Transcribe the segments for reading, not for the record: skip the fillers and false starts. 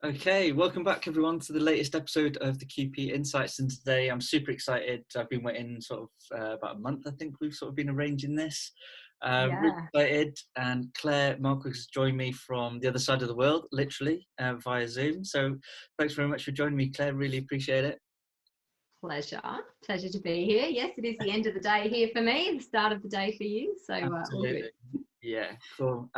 Okay, welcome back everyone to the latest episode of the QP Insights, and today I'm super excited. I've been waiting about a month. I think we've sort of been arranging this. Really excited, and Claire Markwick has joined me from the other side of the world, literally via Zoom. So thanks very much for joining me, Claire. Really appreciate it. Pleasure to be here. Yes, it is the end of the day here for me, the start of the day for you. So all good. Yeah, cool.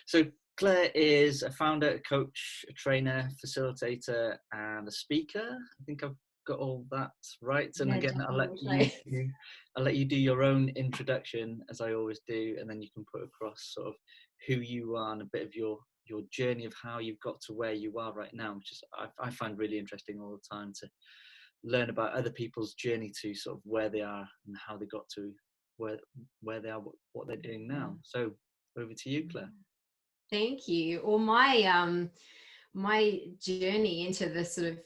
So Claire is a founder, a coach, a trainer, facilitator, and a speaker. I think I've got all that right. And yeah, again, I'll let you do your own introduction, as I always do, and then you can put across sort of who you are and a bit of your journey of how you've got to where you are right now, which is I find really interesting all the time to learn about other people's journey to sort of where they are and how they got to where they are, what they're doing now. So over to you, Claire. Thank you. Well, my journey into the sort of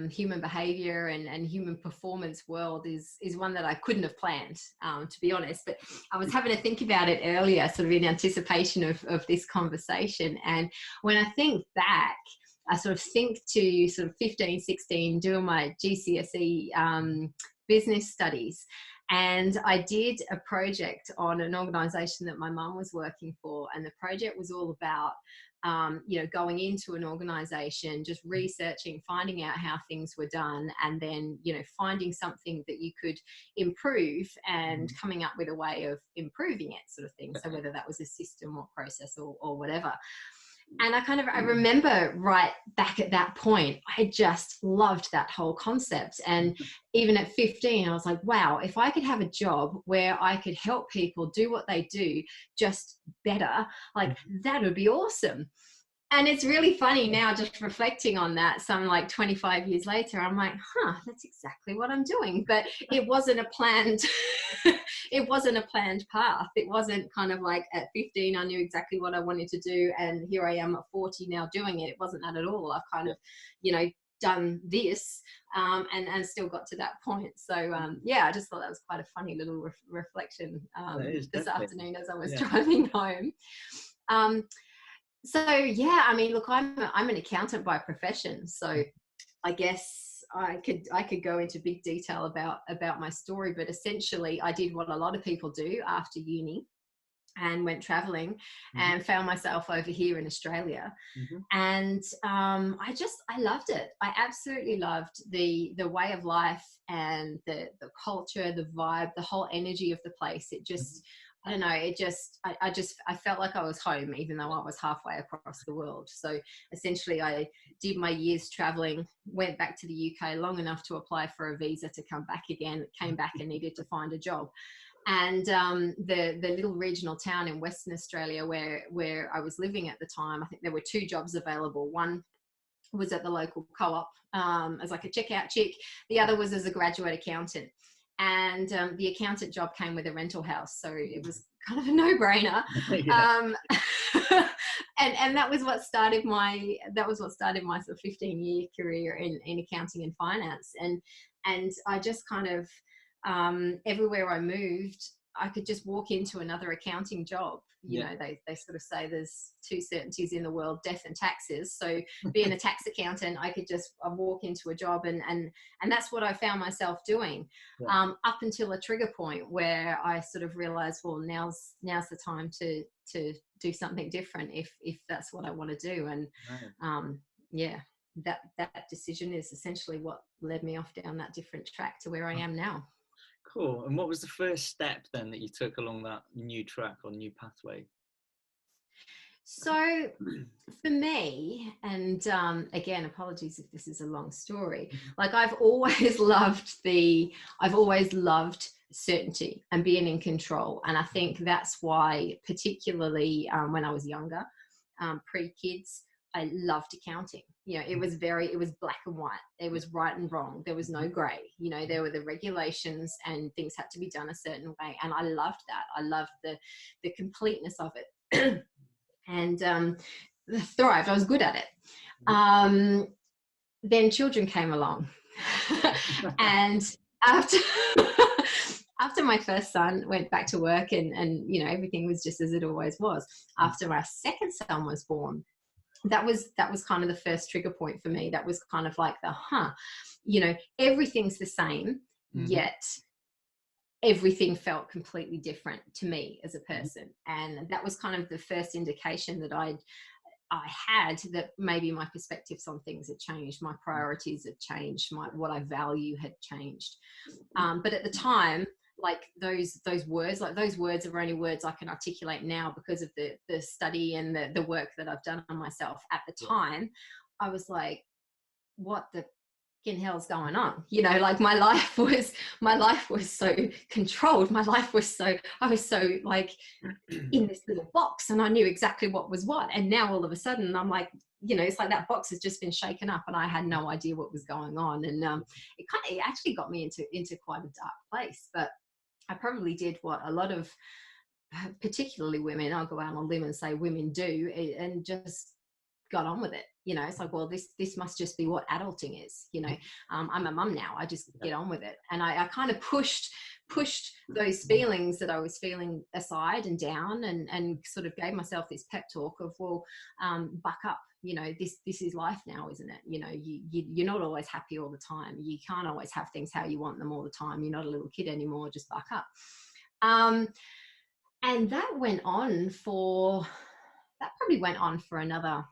human behavior and human performance world is one that I couldn't have planned, to be honest. But I was having to think about it earlier, sort of in anticipation of this conversation. And when I think back, I sort of think to sort of 15, 16, doing my GCSE business studies. And I did a project on an organisation that my mum was working for. And the project was all about, going into an organisation, just researching, finding out how things were done, and then, finding something that you could improve and coming up with a way of improving it, sort of thing. So whether that was a system or process or whatever. And I remember right back at that point, I just loved that whole concept. And even at 15, I was like, wow, if I could have a job where I could help people do what they do just better, like that would be awesome. And it's really funny now, just reflecting on that, some like 25 years later, I'm like, that's exactly what I'm doing. But it wasn't a planned, it wasn't a planned path. It wasn't kind of like at 15, I knew exactly what I wanted to do. And here I am at 40 now doing it. It wasn't that at all. I've kind of, done this and still got to that point. So I just thought that was quite a funny little reflection this afternoon as I was driving home. So yeah, I mean, look, I'm an accountant by profession, so I guess I could go into big detail about my story, but essentially I did what a lot of people do after uni and went traveling and found myself over here in Australia. And I loved it. I absolutely loved the way of life and the culture, the vibe, the whole energy of the place. It just I don't know, I felt like I was home, even though I was halfway across the world. So essentially I did my years traveling, went back to the UK long enough to apply for a visa to come back again, came back and needed to find a job. And the little regional town in Western Australia where I was living at the time, I think there were 2 jobs available. One was at the local co-op as like a checkout chick. The other was as a graduate accountant. And the accountant job came with a rental house, so it was kind of a no-brainer. And that was what started my sort of 15-year career in accounting and finance. And I just kind of everywhere I moved, I could just walk into another accounting job. You know, they sort of say there's 2 certainties in the world, death and taxes. So being a tax accountant, I walk into a job and that's what I found myself doing up until a trigger point where I sort of realized, well, now's the time to do something different if that's what I want to do. And that decision is essentially what led me off down that different track to where I am now. Cool. And what was the first step then that you took along that new track or new pathway? So for me, and again, apologies if this is a long story, like I've always loved certainty and being in control. And I think that's why, particularly when I was younger, pre-kids, I loved accounting. It was black and white. There was right and wrong. There was no grey. There were the regulations and things had to be done a certain way. And I loved that. I loved the completeness of it. And thrived. I was good at it. Then children came along. And after my first son went back to work and everything was just as it always was. After my second son was born, that was kind of the first trigger point for me. That was kind of like everything's the same, yet everything felt completely different to me as a person. And that was kind of the first indication that I had that maybe my perspectives on things had changed, my priorities had changed, what I value had changed. But at the time, like those words are only words I can articulate now because of the study and the work that I've done on myself. At the time, I was like, what the hell's going on? Like my life was so controlled. I was so like in this little box, and I knew exactly what was what. And now all of a sudden I'm like, it's like that box has just been shaken up and I had no idea what was going on. And it actually got me into quite a dark place. But I probably did what a lot of, particularly women, I'll go out on a limb and say women do, and just got on with it. It's like, well, this must just be what adulting is. I'm a mum now, I just get on with it. And I kind of pushed those feelings that I was feeling aside and down, and sort of gave myself this pep talk of, well, buck up, this is life now, isn't it? You're not always happy all the time. You can't always have things how you want them all the time. You're not a little kid anymore, just buck up. And that probably went on for another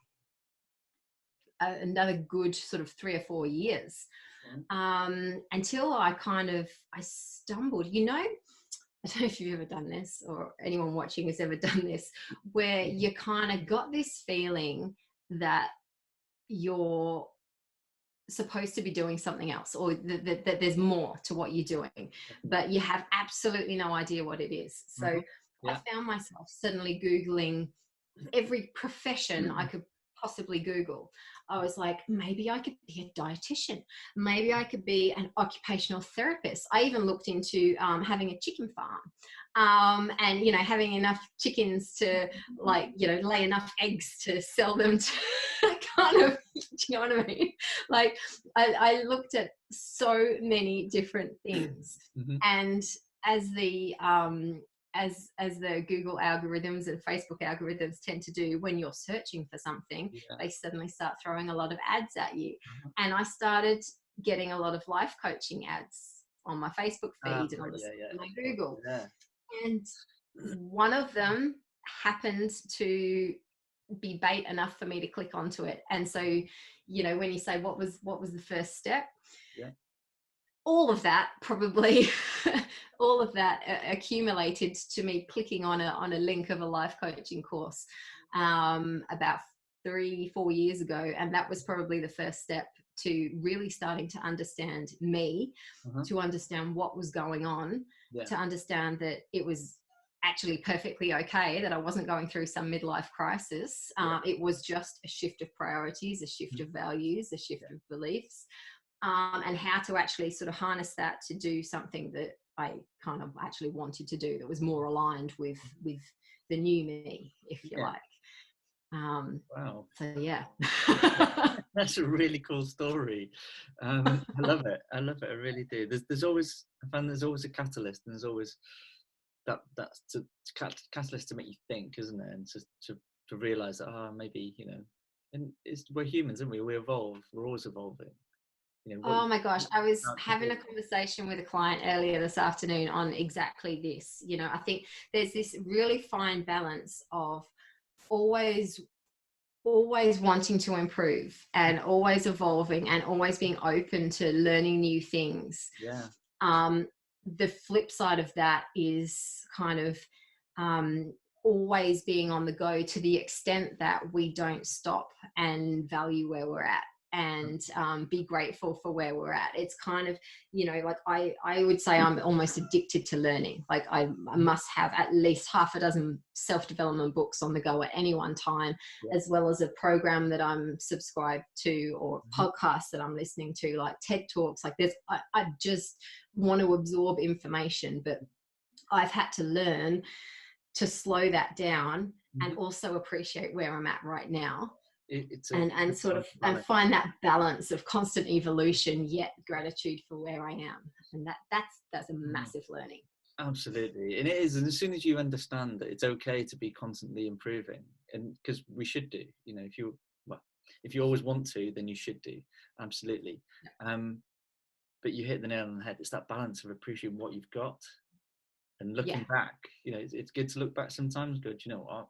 good sort of 3 or 4 years, until I stumbled. I don't know if you've ever done this, or anyone watching has ever done this, where you kind of got this feeling that you're supposed to be doing something else, or that there's more to what you're doing, but you have absolutely no idea what it is. So I found myself suddenly Googling every profession I could possibly Google. I was like, maybe I could be a dietitian. Maybe I could be an occupational therapist. I even looked into having a chicken farm, and, having enough chickens to lay enough eggs to sell them to kind of, do you know what I mean? Like I looked at so many different things. And as the Google algorithms and Facebook algorithms tend to do when you're searching for something, they suddenly start throwing a lot of ads at you. And I started getting a lot of life coaching ads on my Facebook feed and on my Google. And one of them happened to be bait enough for me to click onto it. And so, when you say what was the first step? All of that accumulated to me clicking on a link of a life coaching course about 3-4 years ago. And that was probably the first step to really starting to understand me, to understand what was going on, to understand that it was actually perfectly okay, that I wasn't going through some midlife crisis. It was just a shift of priorities, a shift of values, a shift of beliefs. And how to actually sort of harness that to do something that I kind of actually wanted to do, that was more aligned with the new me, if you like. Wow. So yeah. That's a really cool story. I love it. I really do. There's always a catalyst, and there's always that's to catalyst to make you think, isn't it? And to realize that maybe, and we're humans, aren't we? We evolve. We're always evolving. Oh my gosh, I was having a conversation with a client earlier this afternoon on exactly this. I think there's this really fine balance of always wanting to improve and always evolving and always being open to learning new things. The flip side of that is kind of always being on the go, to the extent that we don't stop and value where we're at, and be grateful for where we're at. It's kind of, like I would say I'm almost addicted to learning. Like I must have at least half a dozen self-development books on the go at any one time, as well as a program that I'm subscribed to, or podcasts that I'm listening to, like TED Talks. Like I just want to absorb information, but I've had to learn to slow that down and also appreciate where I'm at right now. And find that balance of constant evolution, yet gratitude for where I am. And that's a massive learning. Absolutely. And it is. And as soon as you understand that it's okay to be constantly improving, and because we should do, if you if you always want to, then you should do, absolutely. Yeah. But you hit the nail on the head. It's that balance of appreciating what you've got and looking Yeah. back. You know, it's good to look back sometimes. Go, do you know what,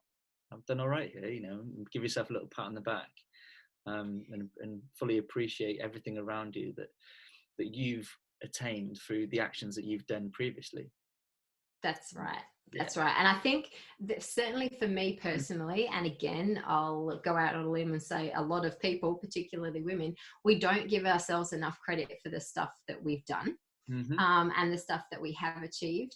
I've done all right here. You know, and give yourself a little pat on the back, and fully appreciate everything around you that you've attained through the actions that you've done previously. That's right. That's right. And I think that certainly for me personally, and again, I'll go out on a limb and say a lot of people, particularly women, we don't give ourselves enough credit for the stuff that we've done, and the stuff that we have achieved.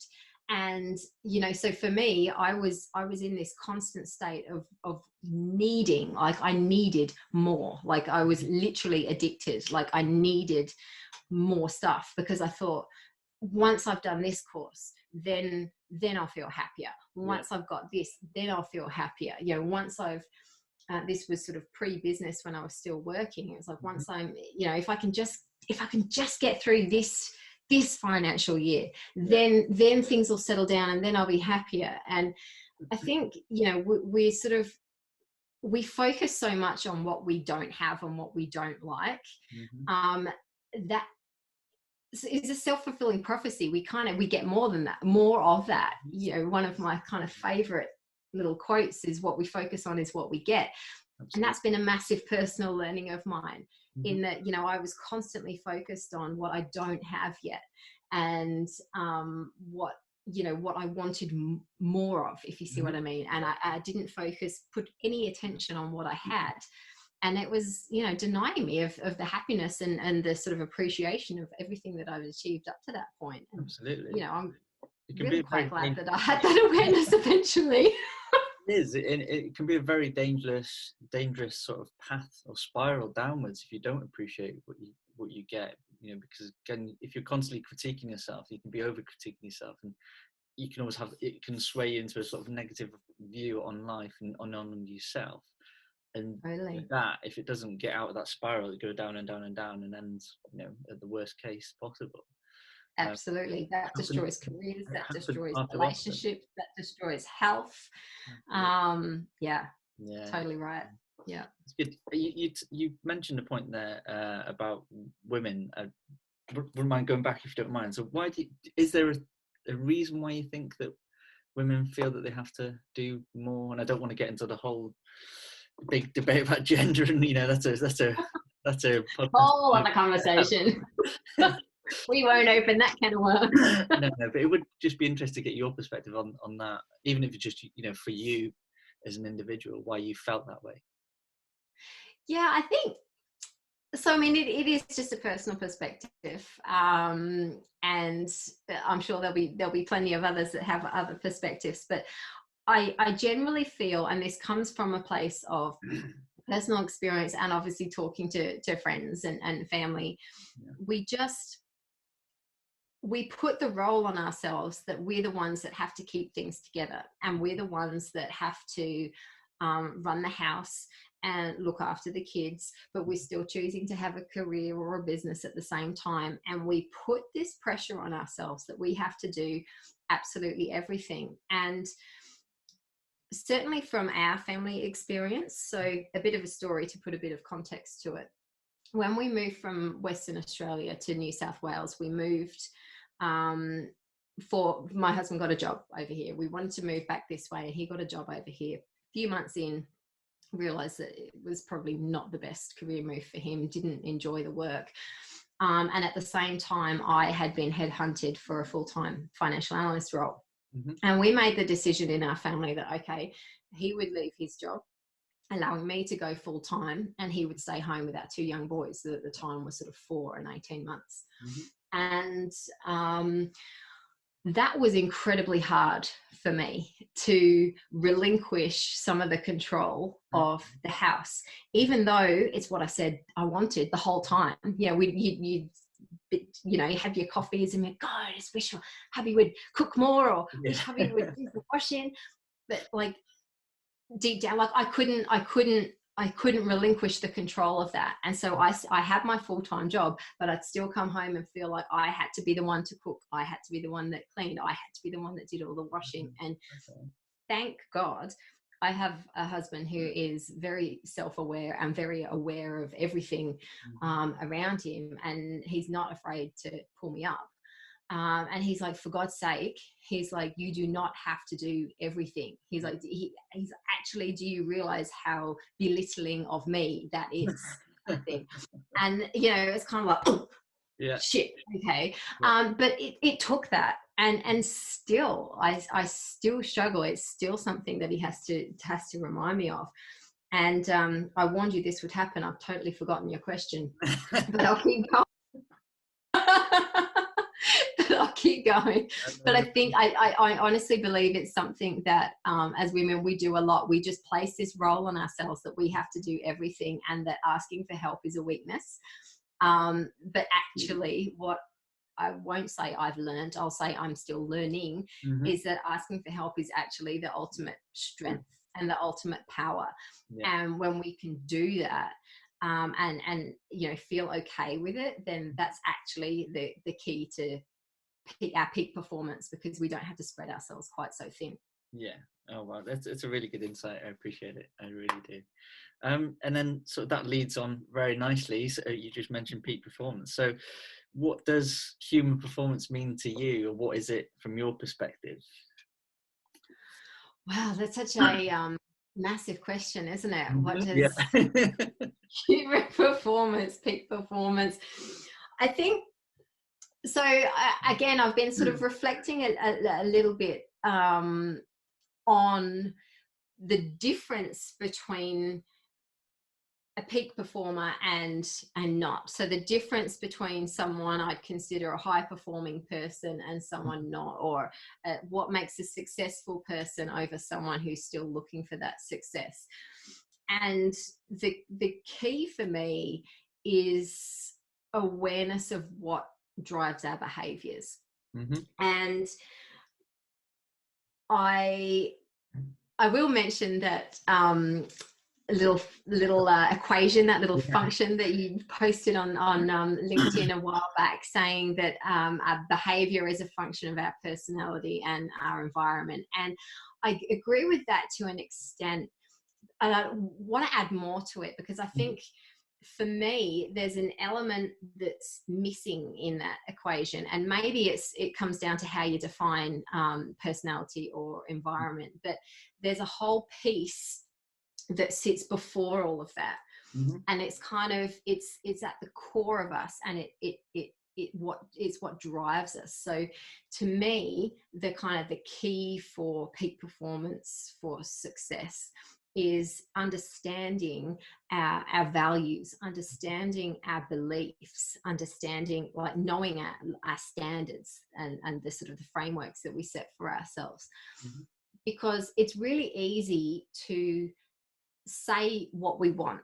And, you know, so for me, I was in this constant state of needing, like I needed more, like I was literally addicted, like I needed more stuff, because I thought, once I've done this course, then I'll feel happier. Once I've got this, then I'll feel happier. You know, once I've, this was sort of pre-business when I was still working. It was like, once I'm, you know, if I can just get through this financial year, then things will settle down and then I'll be happier. And I think, you know, we focus so much on what we don't have and what we don't like. That is a self-fulfilling prophecy. We get more of that. You know, one of my kind of favorite little quotes is, what we focus on is what we get. Absolutely. And that's been a massive personal learning of mine, in that, you know, I was constantly focused on what I don't have yet, and what I wanted more of, if you see what I mean. And I didn't put any attention on what I had. And it was, you know, denying me of the happiness and the sort of appreciation of everything that I've achieved up to that point. And, absolutely. You know, I'm really quite glad that I had that awareness eventually. It can be a very dangerous sort of path or spiral downwards if you don't appreciate what you get. You know, because again, if you're constantly critiquing yourself, you can be over critiquing yourself, and you can always it can sway you into a sort of negative view on life and on yourself. And that, if it doesn't get out of that spiral, it goes down and down and down and ends, you know, at the worst case possible. Absolutely. That destroys careers, that destroys relationships, that destroys health. Totally right. Yeah. It's good. You mentioned a point there about women. Wouldn't mind going back if you don't mind. So is there a reason why you think that women feel that they have to do more? And I don't want to get into the whole big debate about gender, and you know, that's a whole other conversation. We won't open that can of worms. No, but it would just be interesting to get your perspective on that, even if it's just, you know, for you as an individual, why you felt that way. Yeah, I think so. I mean, it is just a personal perspective, and I'm sure there'll be plenty of others that have other perspectives, but I generally feel, and this comes from a place of personal experience and obviously talking to friends and family, we put the role on ourselves that we're the ones that have to keep things together, and we're the ones that have to run the house and look after the kids, but we're still choosing to have a career or a business at the same time. And we put this pressure on ourselves that we have to do absolutely everything. And certainly from our family experience, so a bit of a story to put a bit of context to it. When we moved from Western Australia to New South Wales, we moved for my husband got a job over here. We wanted to move back this way, and he got a job over here. A few months in, realized that it was probably not the best career move for him, didn't enjoy the work. And at the same time, I had been headhunted for a full-time financial analyst role. And we made the decision in our family that, okay, he would leave his job, allowing me to go full-time, and he would stay home with our two young boys that at the time were sort of 4 and 18 months. And that was incredibly hard for me, to relinquish some of the control of the house, even though it's what I said I wanted the whole time. You know, you have your coffees and you're, God, I just wish hubby would cook more, or wish hubby would do the washing. But like deep down, like I couldn't relinquish the control of that. And so I had my full-time job, but I'd still come home and feel like I had to be the one to cook. I had to be the one that cleaned. I had to be the one that did all the washing. And thank God I have a husband who is very self-aware and very aware of everything around him, and he's not afraid to pull me up. And he's like, for God's sake, he's like, you do not have to do everything. He's like, he's actually, do you realize how belittling of me that is? I think. And, you know, it's kind of like, oh, yeah, shit, okay. Yeah. But it took that. And still, I still struggle. It's still something that he has to remind me of. And I warned you this would happen. I've totally forgotten your question, but I'll keep going. I'll keep going. But I think I honestly believe it's something that as women we do a lot. We just place this role on ourselves that we have to do everything, and that asking for help is a weakness. But actually, what I won't say I've learned, I'll say I'm still learning, is that asking for help is actually the ultimate strength and the ultimate power. Yeah. And when we can do that, and you know, feel okay with it, then that's actually the key to our peak performance, because we don't have to spread ourselves quite so thin. Yeah. Oh wow, it's a really good insight. I appreciate it. I really do. And then sort of that leads on very nicely. So you just mentioned peak performance. So what does human performance mean to you, or what is it from your perspective? Wow, that's such a massive question, isn't it? What does human performance, peak performance? I think so. Again, I've been sort of reflecting a little bit on the difference between a peak performer and not. So the difference between someone I'd consider a high performing person and someone not, or what makes a successful person over someone who's still looking for that success. And the key for me is awareness of what drives our behaviors. And I will mention that little equation, that little function that you posted on LinkedIn a while back, saying that our behavior is a function of our personality and our environment. And I agree with that to an extent. And I want to add more to it, because I think for me, there's an element that's missing in that equation. And maybe it comes down to how you define personality or environment. But there's a whole piece that sits before all of that. And it's kind of, it's at the core of us, and it's what drives us. So to me, the kind of the key for peak performance, for success, is understanding our values, understanding our beliefs, understanding, like, knowing our standards and the sort of the frameworks that we set for ourselves. Because it's really easy to say what we want.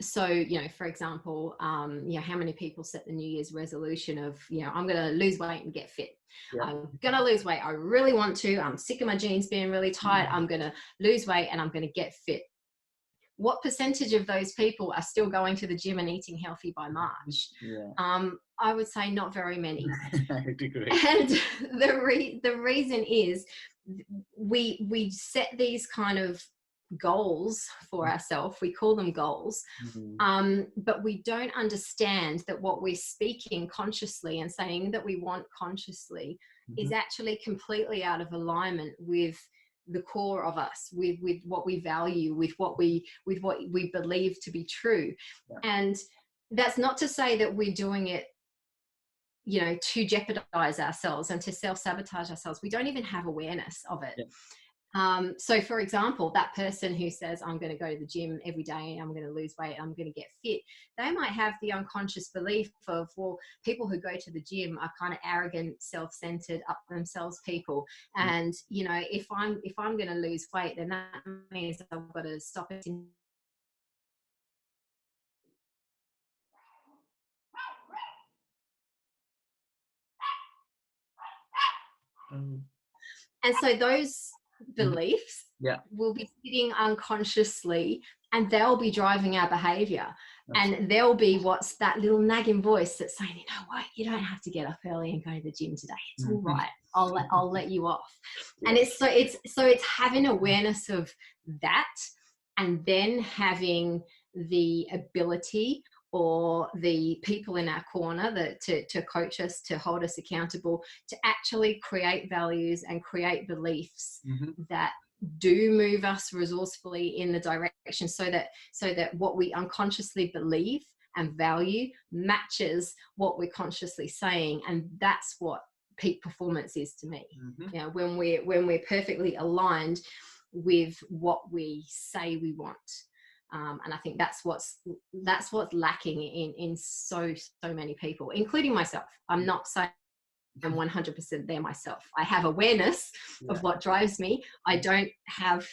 So, you know, for example, you know, how many people set the New Year's resolution of, you know, I'm going to lose weight and get fit. I'm going to lose weight. I really want to. I'm sick of my jeans being really tight. I'm going to lose weight and I'm going to get fit. What percentage of those people are still going to the gym and eating healthy by March? I would say not very many. And the reason is we set these kind of goals for ourselves. We call them goals. But we don't understand that what we're speaking consciously and saying that we want consciously is actually completely out of alignment with the core of us, with what we value, with what we believe to be true. And that's not to say that we're doing it, you know, to jeopardize ourselves and to self-sabotage ourselves. We don't even have awareness of it. So for example, that person who says, I'm going to go to the gym every day and I'm going to lose weight, I'm going to get fit, they might have the unconscious belief of, well, people who go to the gym are kind of arrogant, self-centered, up themselves people. And, you know, if I'm going to lose weight, then that means I've got to stop it. And so those beliefs will be sitting unconsciously and they'll be driving our behavior. And there'll be what's that little nagging voice that's saying, you know what, you don't have to get up early and go to the gym today. It's all right. I'll let you off. Yeah. And it's having awareness of that, and then having the ability or the people in our corner that to coach us, to hold us accountable, to actually create values and create beliefs that do move us resourcefully in the direction, so that what we unconsciously believe and value matches what we're consciously saying. And that's what peak performance is to me. You know, when we're perfectly aligned with what we say we want. And I think that's what's lacking in so many people, including myself. I'm not saying I'm 100% there myself. I have awareness of what drives me. I don't have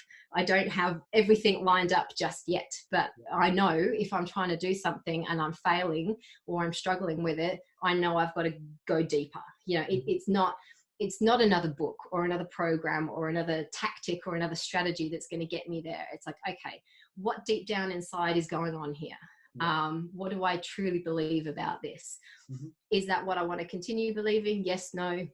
everything lined up just yet, but I know if I'm trying to do something and I'm failing or I'm struggling with it, I know I've got to go deeper. You know, it's not another book or another program or another tactic or another strategy that's going to get me there. It's like, okay, what deep down inside is going on here? What do I truly believe about this? Is that what I want to continue believing? Yes, no,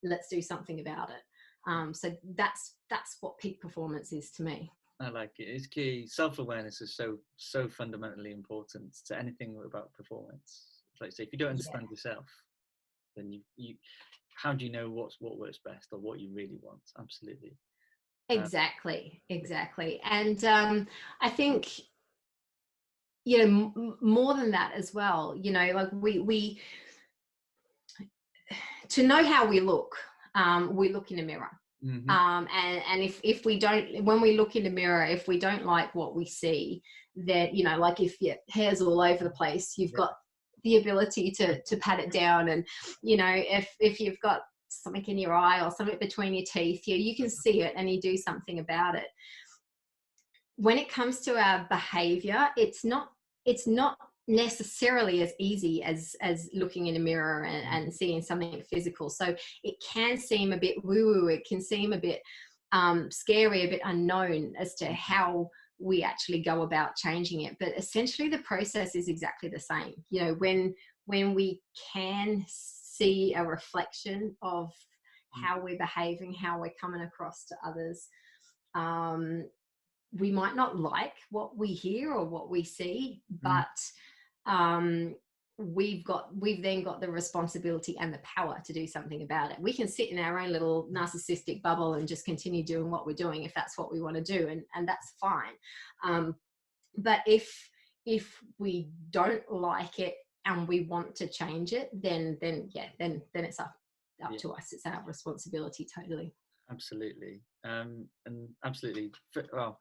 let's do something about it. So that's what peak performance is to me. I like it. It's key. Self-awareness is so fundamentally important to anything about performance. Like, say, if you don't understand yourself, then you how do you know what works best or what you really want? Absolutely. Exactly. And I think, you know, more than that as well, you know, like we to know how we look in a mirror. And if we don't, when we look in the mirror, if we don't like what we see, then, you know, like if your hair's all over the place, you've got the ability to pat it down. And, you know, if you've got something in your eye or something between your teeth, you can see it and you do something about it. When it comes to our behavior, it's not necessarily as easy as looking in a mirror and seeing something physical. So it can seem a bit woo-woo. It can seem a bit scary, a bit unknown as to how we actually go about changing it. But essentially the process is exactly the same. You know, when we can see a reflection of how we're behaving, how we're coming across to others, we might not like what we hear or what we see, but we've then got the responsibility and the power to do something about it. We can sit in our own little narcissistic bubble and just continue doing what we're doing if that's what we want to do, and that's fine. But if we don't like it and we want to change it, then it's up to us. It's our responsibility, totally. Absolutely. And absolutely. Well,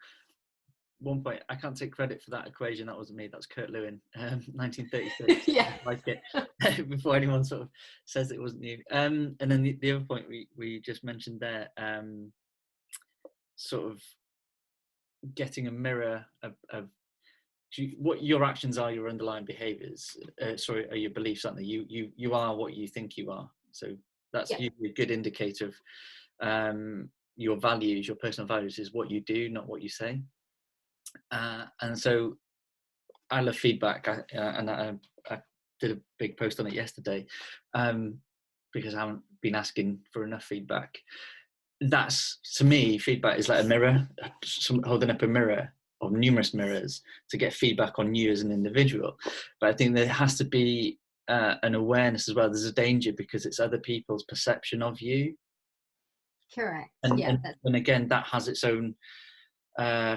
one point, I can't take credit for that equation. That wasn't me. That's Kurt Lewin, 1936. Like it before anyone sort of says it wasn't you. And then the other point we just mentioned there, sort of getting a mirror of what your actions are, your underlying behaviours. Are your beliefs, aren't they? You are what you think you are. So that's usually a good indicator of your values. Your personal values is what you do, not what you say. And so I love feedback, I did a big post on it yesterday because I haven't been asking for enough feedback. That's, to me, feedback is like a mirror, holding up a mirror or numerous mirrors to get feedback on you as an individual. But I think there has to be an awareness as well. There's a danger because it's other people's perception of you. Correct. And again, that has its own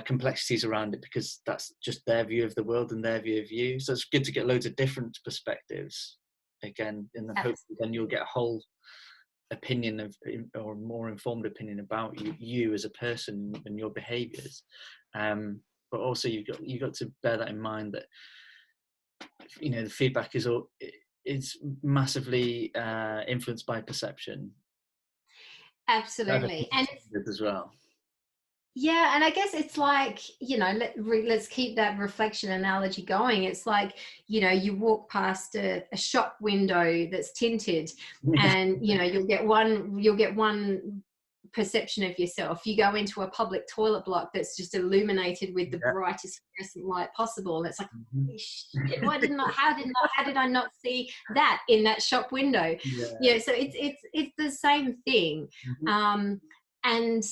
complexities around it because that's just their view of the world and their view of you. So it's good to get loads of different perspectives again, in the hope that then you'll get a whole opinion or more informed opinion about you as a person and your behaviors. But also you've got to bear that in mind that, you know, the feedback is massively influenced by perception. Absolutely. And as well. Yeah, and I guess it's like, you know, let's keep that reflection analogy going. It's like, you know, you walk past a shop window that's tinted, and you know you'll get one perception of yourself. You go into a public toilet block that's just illuminated with the brightest fluorescent light possible, and it's like, holy shit, how did I not see that in that shop window? So it's the same thing. And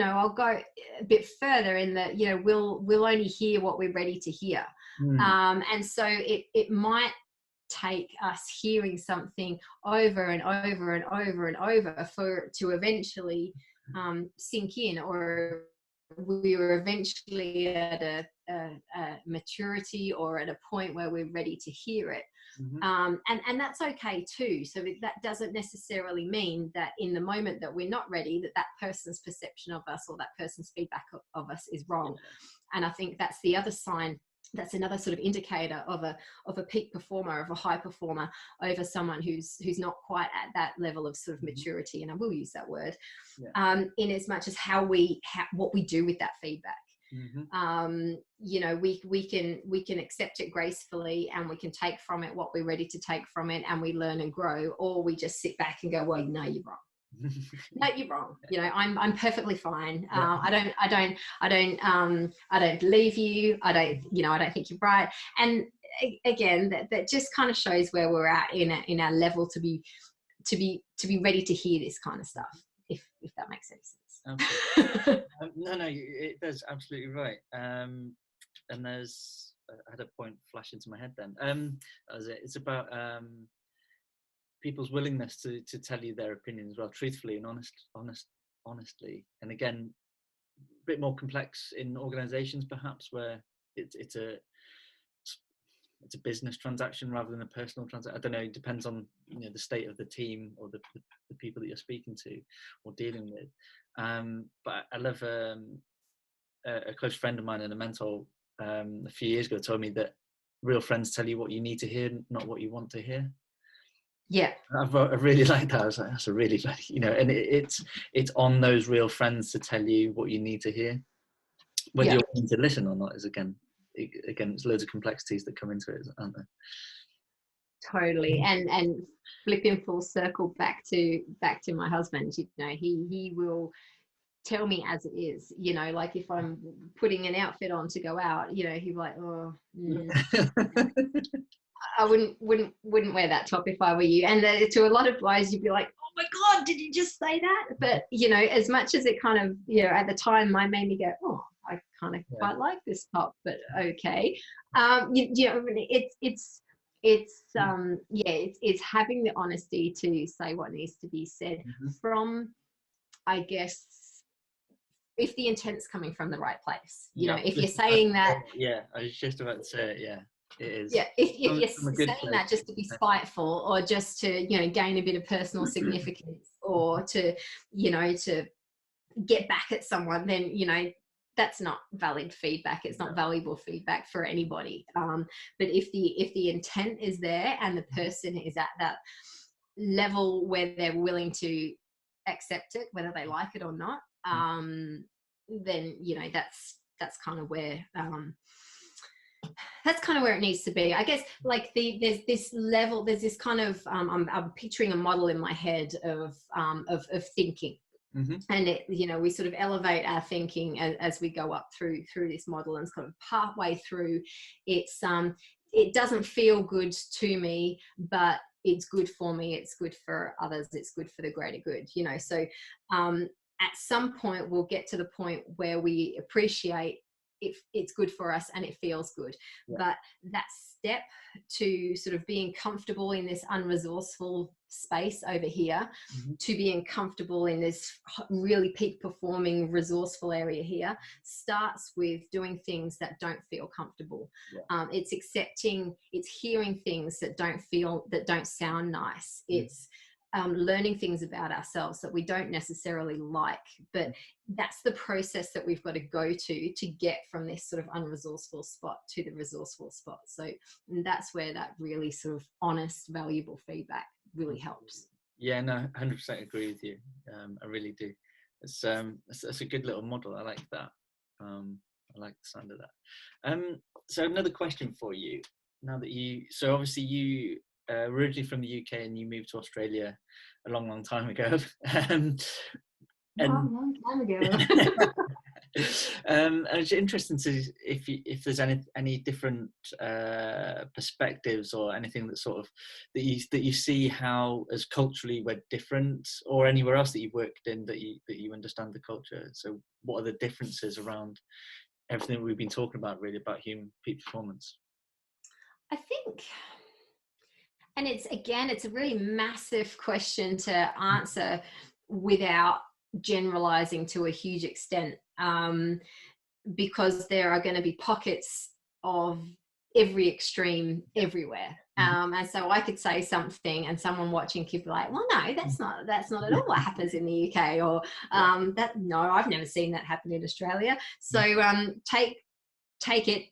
I'll go a bit further in that we'll only hear what we're ready to hear. And so it might take us hearing something over and over and over and over for it to eventually sink in, or we were eventually at a maturity or at a point where we're ready to hear it. And that's okay too. So that doesn't necessarily mean that in the moment that we're not ready, that person's perception of us or that person's feedback of us is wrong. And I think that's the other sign. That's another sort of indicator of a peak performer, of a high performer, over someone who's not quite at that level of sort of maturity. And I will use that word, in as much as what we do with that feedback. We can accept it gracefully, and we can take from it what we're ready to take from it, and we learn and grow, or we just sit back and go, well, no, you're wrong. No, you're wrong. I'm perfectly fine. I don't believe you. I don't think you're right. And again, that just kind of shows where we're at in our level to be ready to hear this kind of stuff, if that makes any sense. No, it does, absolutely right. And there's, I had a point flash into my head then. That was it. It's about people's willingness to tell you their opinions as well, truthfully and honestly. And again, a bit more complex in organizations perhaps, where it's a business transaction rather than a personal transaction. I don't know, it depends on the state of the team or the people that you're speaking to or dealing with. But I love a close friend of mine and a mentor a few years ago told me that real friends tell you what you need to hear, not what you want to hear. Yeah, I really like that. I was like, that's a really good, and it's on those real friends to tell you what you need to hear. Whether you're willing to listen or not is again, it's loads of complexities that come into it, aren't there? Totally. And flipping full circle back to my husband, he will tell me as it is, like if I'm putting an outfit on to go out, he'd be like, I wouldn't wear that top if I were you. And to a lot of guys, you'd be like, oh my God, did you just say that? But, as much as it kind of, at the time made me go, oh, I kind of quite like this top, but okay. It's having the honesty to say what needs to be said from, I guess, if the intent's coming from the right place. If you're saying that. Yeah, I was just about to say it, yeah. It is. Yeah, if you're saying that just to be spiteful, or just to gain a bit of personal significance, or to to get back at someone, then that's not valid feedback. It's not valuable feedback for anybody. But if the intent is there and the person is at that level where they're willing to accept it, whether they like it or not, then that's kind of where. That's kind of where it needs to be, I guess. Like there's this level, there's this kind of I'm picturing a model in my head of thinking, and it, we sort of elevate our thinking as we go up through this model, and kind of partway through, it doesn't feel good to me, but it's good for me, it's good for others, it's good for the greater good, So at some point we'll get to the point where we appreciate if it's good for us and it feels good. But that step to sort of being comfortable in this unresourceful space over here, to being comfortable in this really peak performing resourceful area here, starts with doing things that don't feel comfortable. It's accepting, it's hearing things that don't sound nice. It's learning things about ourselves that we don't necessarily like, but that's the process that we've got to go to get from this sort of unresourceful spot to the resourceful spot. So that's where that really sort of honest, valuable feedback really helps. Yeah, no, 100% agree with you. I really do. It's a good little model. I like that. I like the sound of that. So another question for you. Now that so obviously you originally from the UK and you moved to Australia a long time ago. a And long time ago. and it's interesting to if there's any different perspectives or anything that sort of that you see how as culturally we're different, or anywhere else that you've worked in that you understand the culture. So what are the differences around everything we've been talking about, really, about human peak performance? I think, and it's a really massive question to answer without generalizing to a huge extent, because there are going to be pockets of every extreme everywhere. And so I could say something and someone watching could be like, well, no, that's not at all what happens in the UK, or no, I've never seen that happen in Australia. So take it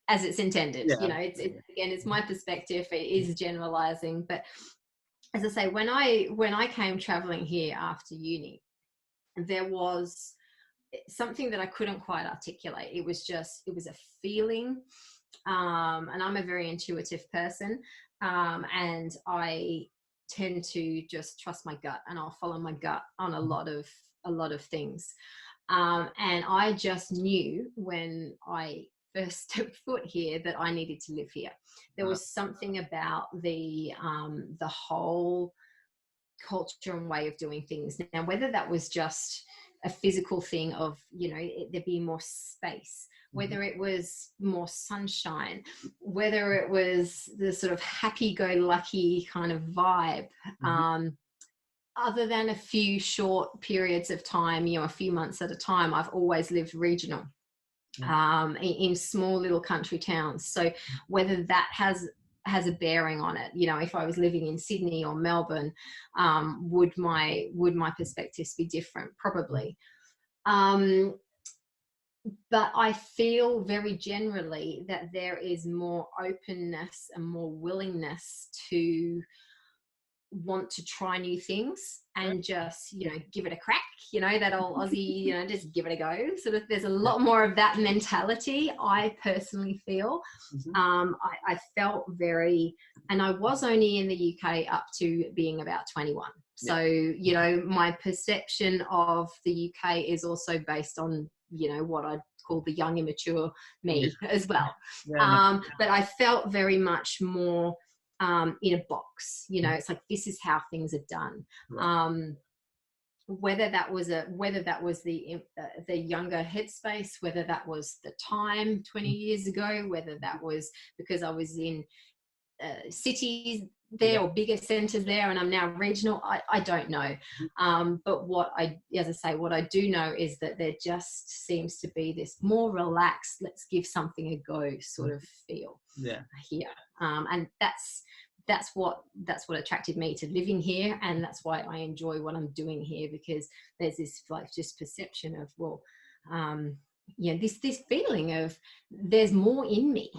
as it's intended. It's again, it's my perspective. It is generalizing, but as I say, when I came traveling here after uni, there was something that I couldn't quite articulate. It was a feeling, and I'm a very intuitive person, and I tend to just trust my gut, and I'll follow my gut on a lot of things, and I just knew when I first stepped foot here that I needed to live here. There was something about the whole culture and way of doing things. Now, whether that was just a physical thing of, there being more space, whether it was more sunshine, whether it was the sort of happy-go-lucky kind of vibe, other than a few short periods of time, a few months at a time, I've always lived regional, in small little country towns. So whether that has a bearing on it, if I was living in Sydney or Melbourne, would my perspectives be different? Probably. But I feel very generally that there is more openness and more willingness to want to try new things and just give it a crack, that old Aussie, just give it a go. Sort of, there's a lot more of that mentality, I personally feel. I felt and I was only in the UK up to being about 21, so my perception of the UK is also based on what I'd call the young immature me as well. But I felt very much more in a box. It's like, this is how things are done. Whether that was the younger headspace, whether that was the time 20 years ago, whether that was because I was in cities there or bigger centers there and I'm now regional, I don't know. But what I do know is that there just seems to be this more relaxed, let's give something a go sort of feel here. And that's what attracted me to living here, and that's why I enjoy what I'm doing here, because there's this just perception of this feeling of there's more in me,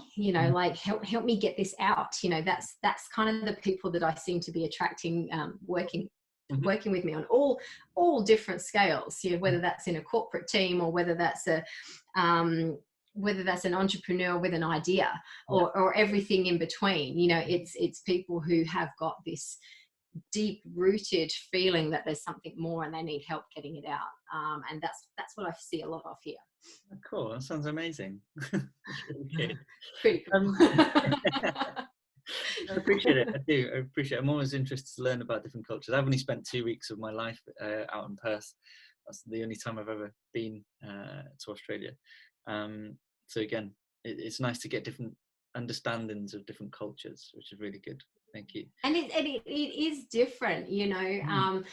help me get this out. That's kind of the people that I seem to be attracting, working with me on all different scales, whether that's in a corporate team or whether that's an entrepreneur with an idea, or everything in between. It's people who have got this deep rooted feeling that there's something more and they need help getting it out, and that's what I see a lot of here. Cool, that sounds amazing. Really good. Pretty cool. I appreciate it. I do. I appreciate it. I'm always interested to learn about different cultures. I've only spent 2 weeks of my life out in Perth. That's the only time I've ever been to Australia. So again, it's nice to get different understandings of different cultures, which is really good. Thank you. And it is different, the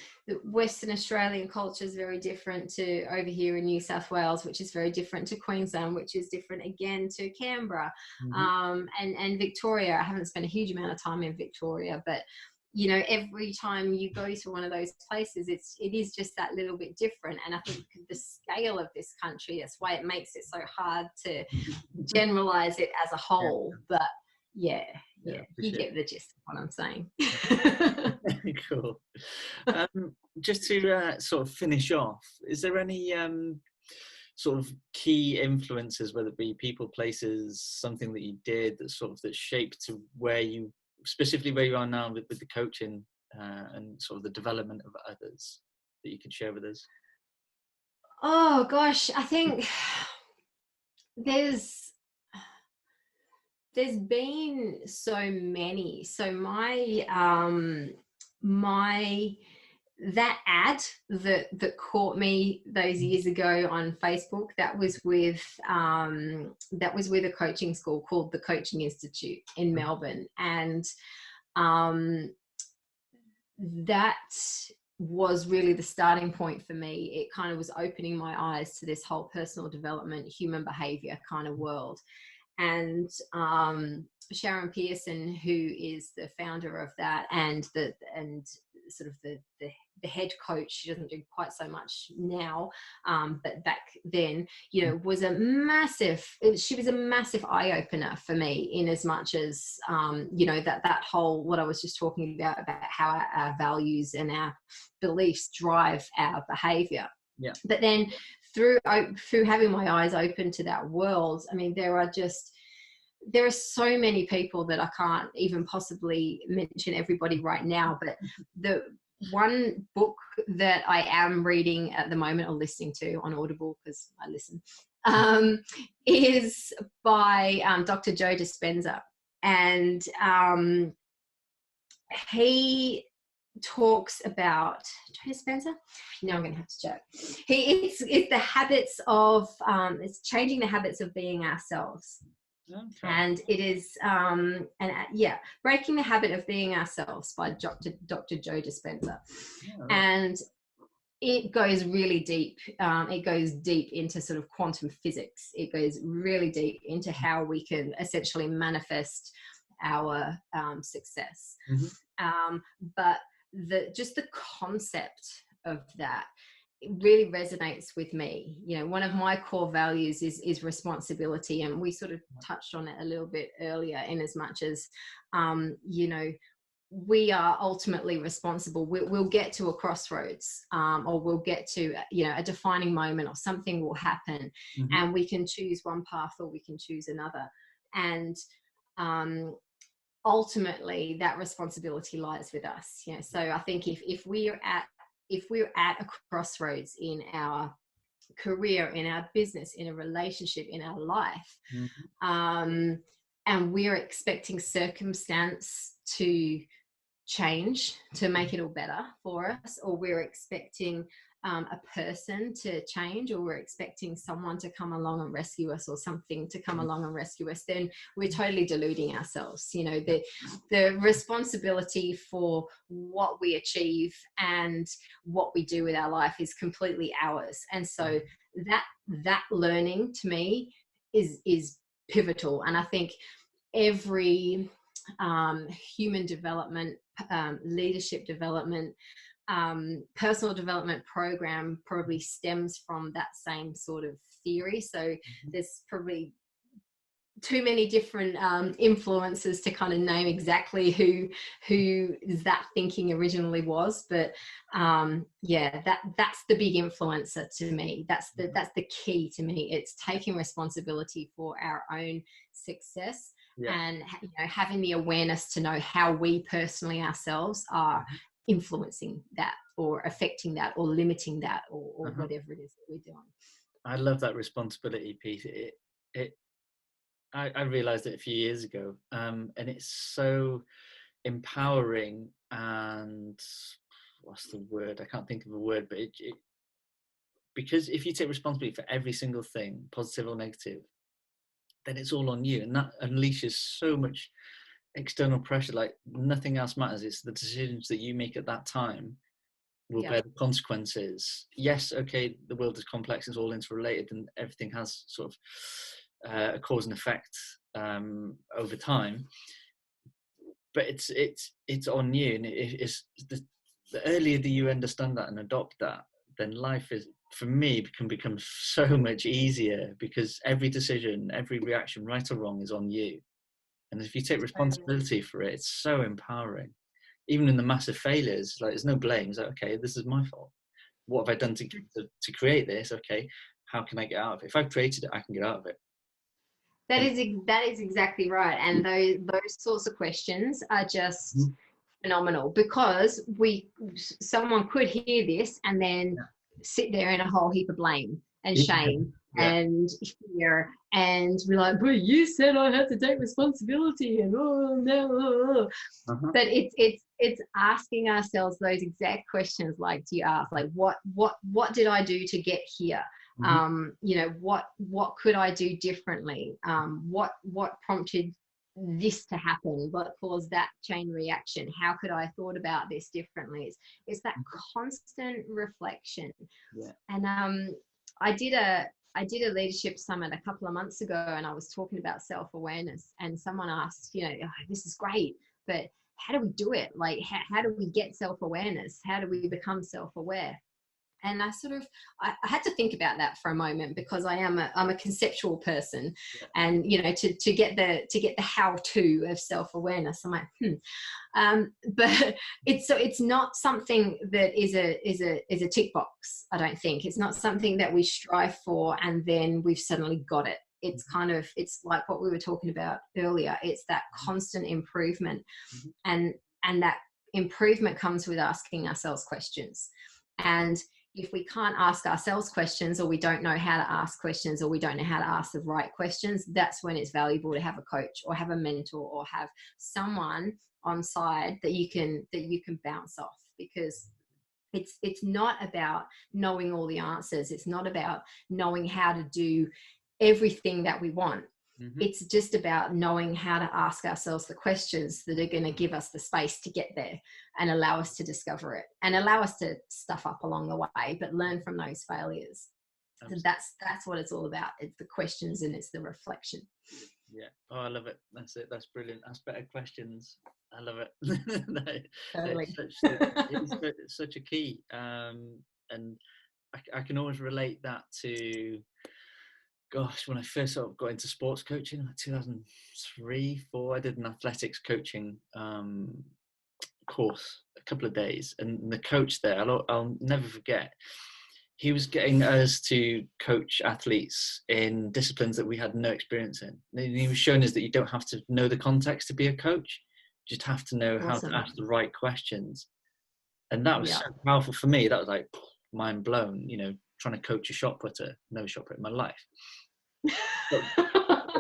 Western Australian culture is very different to over here in New South Wales, which is very different to Queensland, which is different again to Canberra, and Victoria. I haven't spent a huge amount of time in Victoria, but every time you go to one of those places, it is just that little bit different. And I think the scale of this country, that's why it makes it so hard to generalize it as a whole. But you get the gist of what I'm saying. Cool. Just to sort of finish off, is there any sort of key influences, whether it be people, places, something that you did that shaped to where you are now with the coaching and sort of the development of others, that you could share with us? Oh gosh, I think there's been so many. So my that ad that caught me those years ago on Facebook, that was with a coaching school called the Coaching Institute in Melbourne, and that was really the starting point for me. It kind of was opening my eyes to this whole personal development, human behavior kind of world. And Sharon Pearson, who is the founder of that and sort of the head coach, she doesn't do quite so much now, but back then, you know, she was a massive eye-opener for me, in as much as you know, that whole, what I was just talking about how our values and our beliefs drive our behavior. Yeah. But then through having my eyes open to that world, I mean, there are so many people that I can't even possibly mention everybody right now, but the one book that I am reading at the moment, or listening to on Audible, because I listen, is by Dr. Joe Dispenza. And he talks about Joe Dispenza. Now I'm going to have to joke. It's the habits of it's changing the habits of being ourselves. Okay. And it is Breaking the Habit of Being Ourselves by Dr. Joe Dispenza. Yeah. And it goes really deep. It goes deep into sort of quantum physics. It goes really deep into how we can essentially manifest our success. Mm-hmm. But the concept of that, it really resonates with me. You know, one of my core values is responsibility, and we sort of touched on it a little bit earlier, in as much as you know, we are ultimately responsible. We'll get to a crossroads, or we'll get to, you know, a defining moment, or something will happen. Mm-hmm. And we can choose one path or we can choose another, and ultimately that responsibility lies with us. You know, so I think if we're at a crossroads in our career, in our business, in a relationship, in our life, mm-hmm. And we're expecting circumstance to change to make it all better for us, or we're expecting a person to change, or we're expecting someone to come along and rescue us, or something to come along and rescue us, then we're totally deluding ourselves. You know, the responsibility for what we achieve and what we do with our life is completely ours. And so that learning, to me, is pivotal. And I think every human development, leadership development, personal development program probably stems from that same sort of theory. So mm-hmm. there's probably too many different influences to kind of name exactly who that thinking originally was, but that's the big influencer to me. That's the key to me. It's taking responsibility for our own success. Yeah. And, you know, having the awareness to know how we personally ourselves are influencing that, or affecting that, or limiting that, or uh-huh. whatever it is that we're doing. I love that responsibility piece. I realized it a few years ago, and it's so empowering. And what's the word? I can't think of a word, but because if you take responsibility for every single thing, positive or negative, then it's all on you, and that unleashes so much external pressure. Like, nothing else matters. It's the decisions that you make at that time will bear the consequences. Yes, okay, the world is complex, it's all interrelated, and everything has sort of a cause and effect over time. But it's on you, and it's the earlier that you understand that and adopt that, then life is, for me, can become so much easier, because every decision, every reaction, right or wrong, is on you. And if you take responsibility for it, it's so empowering. Even in the massive failures, like, there's no blame. It's like, okay, this is my fault. What have I done to create this? Okay, how can I get out of it? If I've created it, I can get out of it. That is exactly right. And those sorts of questions are just phenomenal, because someone could hear this and then sit there in a whole heap of blame and Yeah. shame Yeah. and fear, and we're like, but you said I had to take responsibility, and oh no. But it's asking ourselves those exact questions, like you asked, like what did I do to get here? You know, what could I do differently? What prompted this to happen? What caused that chain reaction? How could I have thought about this differently? It's that constant reflection. Yeah. And I did a leadership summit a couple of months ago, and I was talking about self-awareness, and someone asked, you know, oh, this is great, but how do we do it? Like, how do we get self-awareness? How do we become self-aware? And I had to think about that for a moment, because I'm a conceptual person, and you know, to get the how-to of self-awareness, I'm like, but it's not something that is a tick box. I don't think it's not something that we strive for and then we've suddenly got it. It's kind of, it's like what we were talking about earlier. It's that constant improvement, and that improvement comes with asking ourselves questions. And if we can't ask ourselves questions, or we don't know how to ask questions, or we don't know how to ask the right questions, that's when it's valuable to have a coach or have a mentor or have someone on side that you can bounce off, because it's not about knowing all the answers. It's not about knowing how to do everything that we want. It's just about knowing how to ask ourselves the questions that are going to give us the space to get there and allow us to discover it and allow us to stuff up along the way, but learn from those failures. So that's what it's all about. It's the questions and it's the reflection. Yeah. Oh, I love it. That's it. That's brilliant. Ask better questions. I love it. No, Totally. it's such a key. And I can always relate that to, gosh, when I first sort of got into sports coaching, like 2003, 4, I did an athletics coaching course, a couple of days, and the coach there, I'll never forget, he was getting us to coach athletes in disciplines that we had no experience in. And he was showing us that you don't have to know the context to be a coach, you just have to know how to ask the right questions. And that was so powerful for me. That was like mind blown, you know, trying to coach a shot putter, no shot putter in my life. But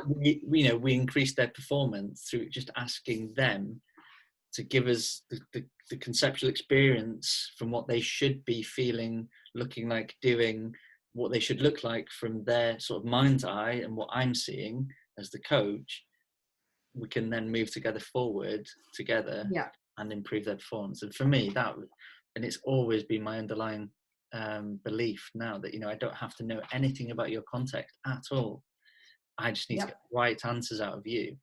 we increased their performance through just asking them to give us the conceptual experience from what they should be feeling, looking like, doing, what they should look like from their sort of mind's eye, and what I'm seeing as the coach. We can then move forward together and improve their performance. And for me, and it's always been my underlying belief now, that, you know, I don't have to know anything about your context at all. I just need to get the right answers out of you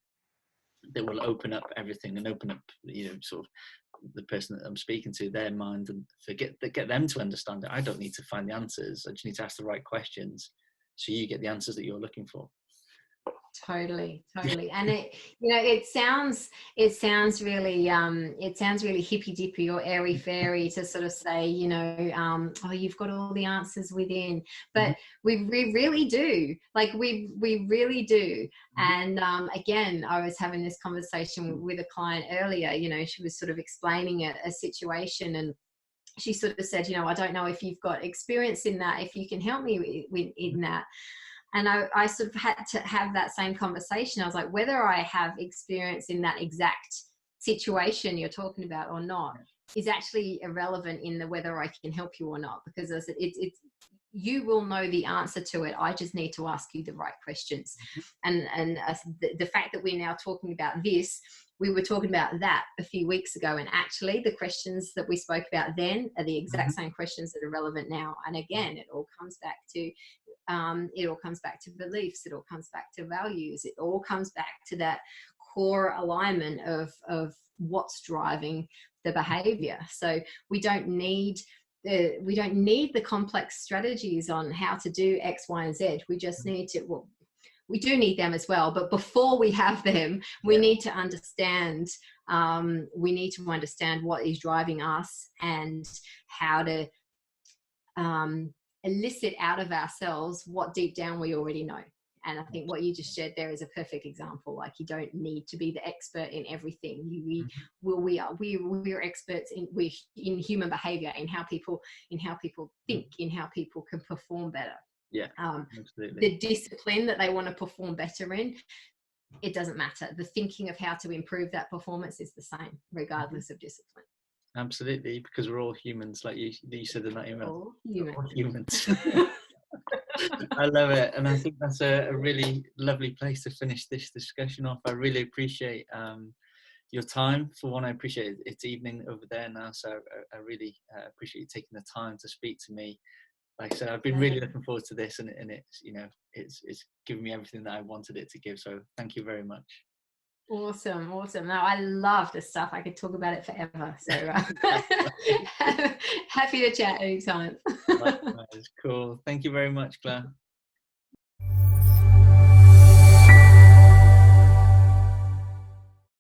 that will open up everything and open up, you know, sort of the person that I'm speaking to, their mind, and get them to understand it. I don't need to find the answers. I just need to ask the right questions so you get the answers that you're looking for. Totally. And it, you know, it sounds really hippy dippy or airy fairy to sort of say, you know, oh, you've got all the answers within, but we really do. Like we really do. And again, I was having this conversation with a client earlier. You know, she was sort of explaining a situation, and she sort of said, you know, I don't know if you've got experience in that, if you can help me in that. And I sort of had to have that same conversation. I was like, whether I have experience in that exact situation you're talking about or not is actually irrelevant in the whether I can help you or not, because as it's you will know the answer to it. I just need to ask you the right questions. And the fact that we're now talking about this, we were talking about that a few weeks ago, and actually the questions that we spoke about then are the exact same questions that are relevant now. And again, it all comes back to beliefs. It all comes back to values. It all comes back to that core alignment of what's driving the behavior. So we don't need the complex strategies on how to do X, Y, and Z. We just need to, well, we do need them as well, but before we have them, we need to understand what is driving us and how to elicit out of ourselves what deep down we already know. And I think what you just shared there is a perfect example. Like, you don't need to be the expert in everything. We're experts in human behavior, in how people think, in how people can perform better. Yeah, absolutely. The discipline that they want to perform better in, it doesn't matter. The thinking of how to improve that performance is the same, regardless of discipline. Absolutely, because we're all humans, like you said in that email. All humans. All humans. I love it, and I think that's a really lovely place to finish this discussion off. I really appreciate your time. For one, I appreciate it's evening over there now, so I really appreciate you taking the time to speak to me. Like I said, I've been really looking forward to this, and it's, you know, it's given me everything that I wanted it to give. So thank you very much. Awesome. No, I love this stuff. I could talk about it forever. So happy to chat anytime. Likewise. Cool. Thank you very much, Claire.